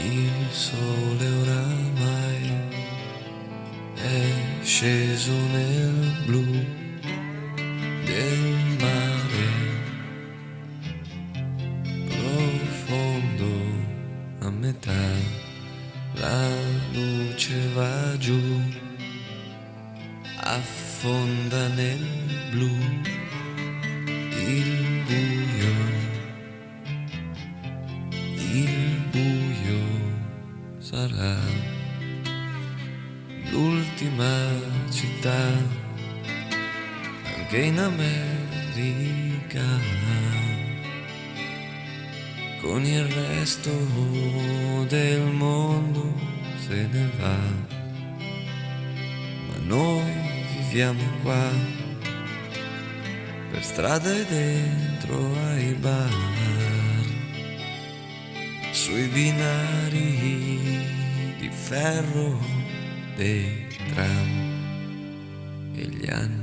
Il sole oramai è sceso nel blu del mare profondo a metà, la luce va giù, affonda nel blu il buio, il buio sarà l'ultima città anche in America, con il resto del mondo se ne va, ma noi viviamo qua per strade dentro ai bar, sui binari di ferro dei tram e gli anni